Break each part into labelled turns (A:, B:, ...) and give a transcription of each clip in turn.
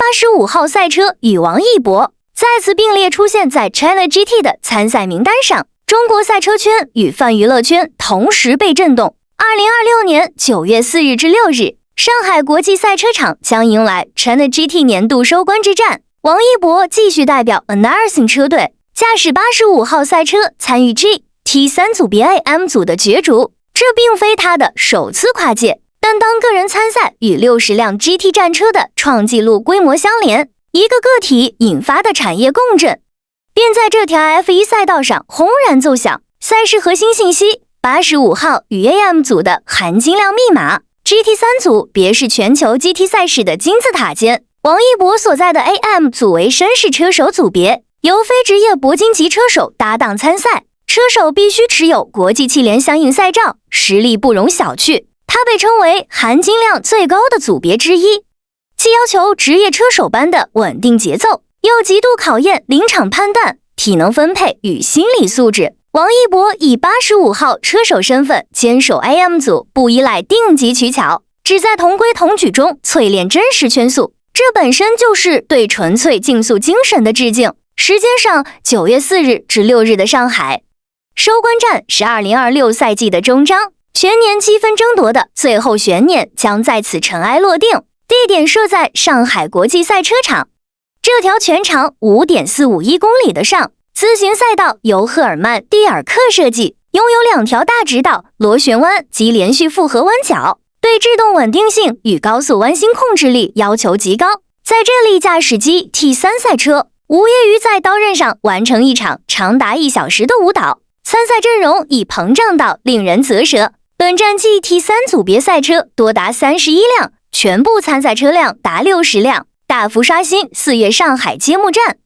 A: 85号赛车与王一博再次并列出现在 China GT 的参赛名单上，中国赛车圈与泛娱乐圈同时被震动。2026年9月4日至6日，上海国际赛车场将迎来 China GT 年度收官之战。王一博继续代表 Anarsin 车队，驾驶85号赛车参与 GT3 组别 AM 组的角逐。这并非他的首次跨界，但当个人参赛与60辆 GT 战车的创纪录规模相连，一个个体引发的产业共振便在这条 F1 赛道上轰然奏响。赛事核心信息：85号与 AM 组的含金量密码。GT3 组别是全球 GT 赛事的金字塔尖，王一博所在的 AM 组为绅士车手组别，由非职业铂金级车手搭档参赛，车手必须持有国际汽联相应赛照，实力不容小觑。它被称为含金量最高的组别之一，既要求职业车手般的稳定节奏，又极度考验临场判断、体能分配与心理素质。王一博以85号车手身份坚守 AM 组，不依赖定级取巧，只在同规同矩中淬炼真实圈速，这本身就是对纯粹竞速精神的致敬。时间上，9月4日至6日的上海收官战是2026赛季的终章，全年积分争夺的最后悬念将在此尘埃落定，地点设在上海国际赛车场。这条全长 5.451 公里的上自行赛道由赫尔曼·蒂尔克设计，拥有2条大直道、螺旋弯及连续复合弯角，对制动稳定性与高速弯心控制力要求极高。在这里驾驶GT3 赛车，无异于在刀刃上完成一场长达1小时的舞蹈。参赛阵容已膨胀到令人啧舌，本站 GT3 组别赛车多达31辆，全部参赛车辆达60辆，大幅刷新4月上海揭幕战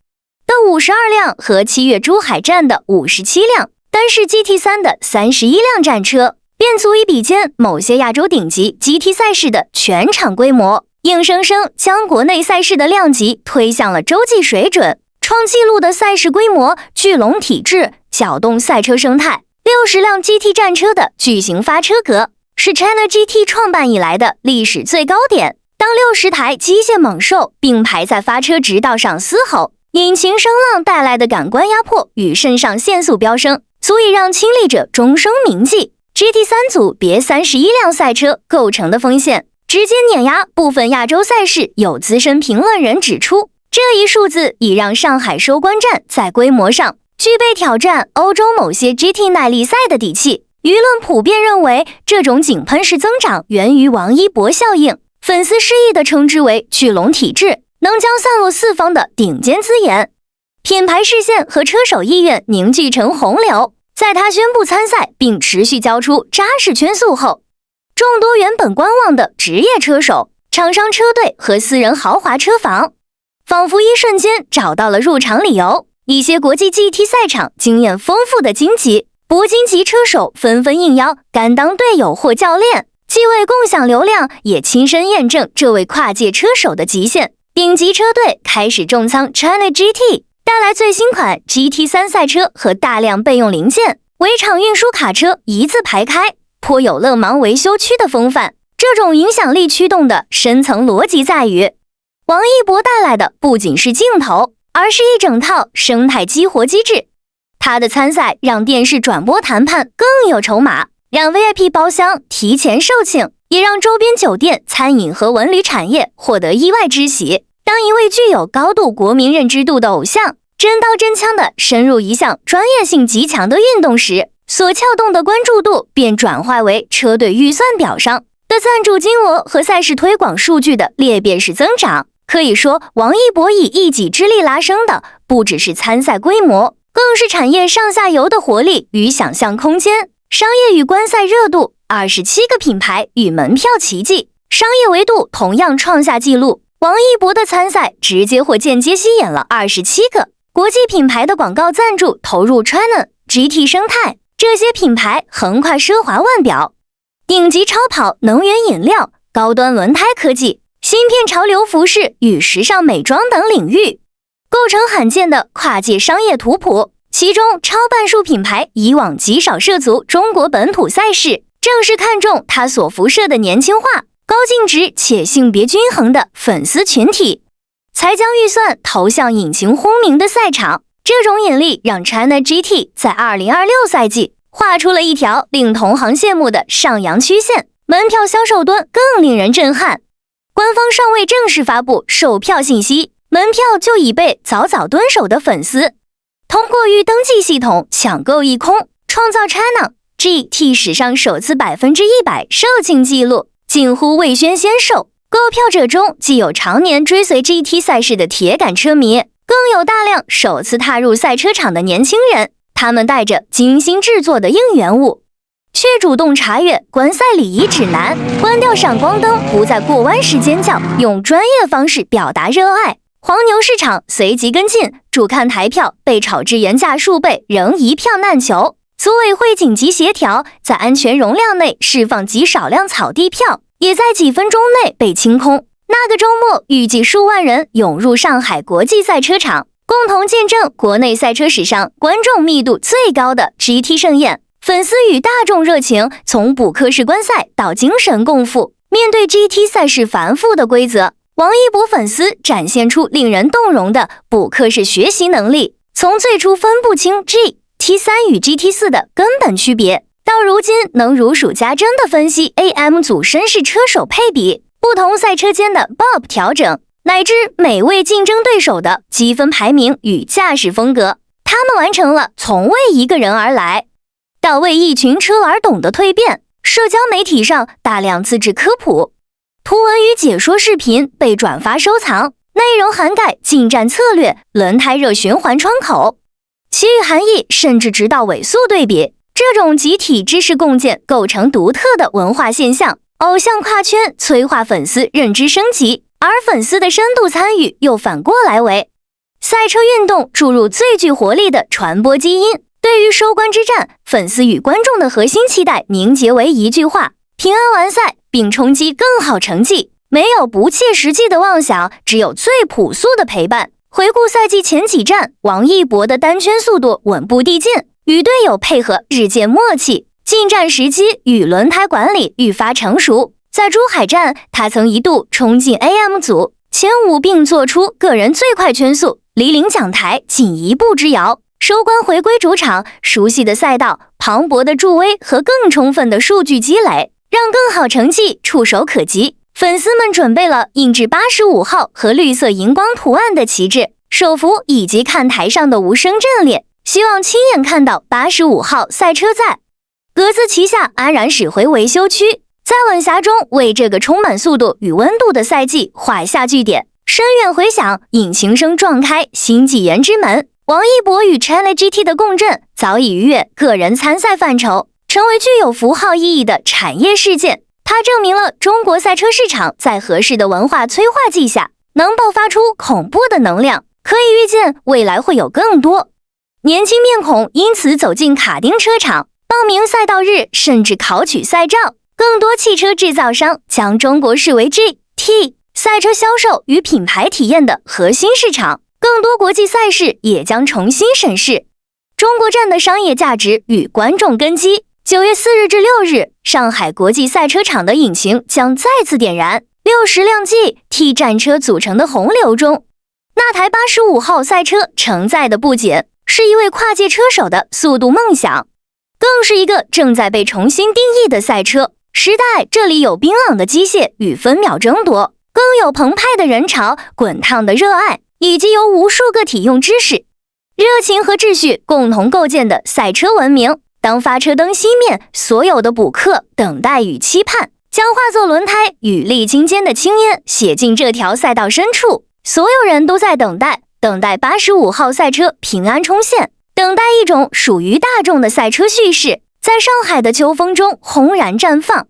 A: 的52辆和7月珠海站的57辆，单是 GT3 的31辆战车便足以比肩某些亚洲顶级 GT 赛事的全场规模，硬生生将国内赛事的量级推向了洲际水准。创纪录的赛事规模、巨龙体制搅动赛车生态，60辆 GT 战车的巨型发车格是 China GT 创办以来的历史最高点。当60台机械猛兽并排在发车直道上嘶吼，引擎声浪带来的感官压迫与肾上腺素飙升，足以让亲历者终生铭记。GT3 组别31辆赛车构成的锋线，直接碾压部分亚洲赛事。有资深评论人指出，这一数字已让上海收官战在规模上具备挑战欧洲某些 GT 耐力赛的底气。舆论普遍认为，这种井喷式增长源于王一博效应，粉丝诗意地称之为巨龙体制，能将散落四方的顶尖资源、品牌视线和车手意愿凝聚成洪流。在他宣布参赛并持续交出扎实圈速后，众多原本观望的职业车手、厂商车队和私人豪华车房仿佛一瞬间找到了入场理由。一些国际 GT 赛场经验丰富的金级、铂金级车手纷纷应邀甘当队友或教练，既为共享流量，也亲身验证这位跨界车手的极限。顶级车队开始重仓 China GT， 带来最新款 GT3 赛车和大量备用零件，围场运输卡车一字排开，颇有勒芒维修区的风范。这种影响力驱动的深层逻辑在于，王一博带来的不仅是镜头，而是一整套生态激活机制。他的参赛让电视转播谈判更有筹码，让 VIP 包厢提前售罄，也让周边酒店、餐饮和文旅产业获得意外之喜。当一位具有高度国民认知度的偶像真刀真枪地深入一项专业性极强的运动时，所撬动的关注度便转化为车队预算表上的赞助金额和赛事推广数据的裂变式增长。可以说，王一博以一己之力拉升的不只是参赛规模，更是产业上下游的活力与想象空间。商业与观赛热度，27个品牌与门票奇迹，商业维度同样创下纪录。王一博的参赛直接或间接吸引了27个国际品牌的广告赞助投入 China GT 生态，这些品牌横跨奢华腕表、顶级超跑、能源饮料、高端轮胎科技、芯片、潮流服饰与时尚美妆等领域，构成罕见的跨界商业图谱。其中超半数品牌以往极少涉足中国本土赛事，正是看中它所辐射的年轻化、高净值且性别均衡的粉丝群体。才将预算投向引擎轰鸣的赛场。这种引力让 China GT 在2026赛季画出了一条令同行羡慕的上扬曲线，门票销售端更令人震撼。官方尚未正式发布售票信息，门票就已被早早蹲守的粉丝通过预登记系统抢购一空，创造 China GT 史上首次100%售罄纪录，近乎未宣先售。购票者中既有常年追随 GT 赛事的铁杆车迷，更有大量首次踏入赛车场的年轻人，他们带着精心制作的应援物，却主动查阅观赛礼仪指南，关掉闪光灯，不在过弯时尖叫，用专业方式表达热爱。黄牛市场随即跟进，主看台票被炒至原价数倍，仍一票难求。组委会紧急协调，在安全容量内释放极少量草地票，也在几分钟内被清空。那个周末，预计数万人涌入上海国际赛车场，共同见证国内赛车史上观众密度最高的 GT 盛宴。粉丝与大众热情从补课式观赛到精神共赴，面对 GT 赛事繁复的规则，王一博粉丝展现出令人动容的补课式学习能力。从最初分不清 GT3 与 GT4 的根本区别，到如今能如数家珍地分析 AM 组绅士车手配比、不同赛车间的 BOP 调整，乃至每位竞争对手的积分排名与驾驶风格，他们完成了从为一个人而来到为一群车而懂的蜕变。社交媒体上大量自制科普图文与解说视频被转发收藏，内容涵盖进站策略、轮胎热循环窗口、其与含义，甚至直到尾速对比。这种集体知识共建构成独特的文化现象，偶像跨圈催化粉丝认知升级，而粉丝的深度参与又反过来为赛车运动注入最具活力的传播基因。对于收官之战，粉丝与观众的核心期待凝结为一句话：平安完赛并冲击更好成绩。没有不切实际的妄想，只有最朴素的陪伴。回顾赛季前几站，王一博的单圈速度稳步递进，与队友配合日渐默契，进站时机与轮胎管理愈发成熟。在珠海站，他曾一度冲进 AM 组前5，并做出个人最快圈速，离领奖台仅1步之遥。收官回归主场，熟悉的赛道、磅礴的助威和更充分的数据积累，让更好成绩触手可及。粉丝们准备了印制85号和绿色荧光图案的旗帜、手幅以及看台上的无声阵列，希望亲眼看到85号赛车在格子旗下安然驶回维修区，在晚霞中为这个充满速度与温度的赛季画下句点。深远回响，引擎声撞开新纪元之门。王一博与 China GT 的共振早已逾越个人参赛范畴，成为具有符号意义的产业事件。它证明了中国赛车市场在合适的文化催化剂下，能爆发出恐怖的能量。可以预见，未来会有更多年轻面孔因此走进卡丁车场，报名赛道日，甚至考取赛照。更多汽车制造商将中国视为 GT 赛车销售与品牌体验的核心市场。更多国际赛事也将重新审视中国站的商业价值与观众根基。9月4日至6日，上海国际赛车场的引擎将再次点燃。60辆 GT 战车组成的洪流中，那台85号赛车承载的不仅是一位跨界车手的速度梦想，更是一个正在被重新定义的赛车时代。这里有冰冷的机械与分秒争夺，更有澎湃的人潮、滚烫的热爱，以及由无数个体用知识、热情和秩序共同构建的赛车文明。当发车灯熄灭，所有的补课、等待与期盼将化作轮胎与沥青间的青烟，写进这条赛道深处。所有人都在等待85号赛车平安冲线，等待一种属于大众的赛车叙事，在上海的秋风中轰然绽放。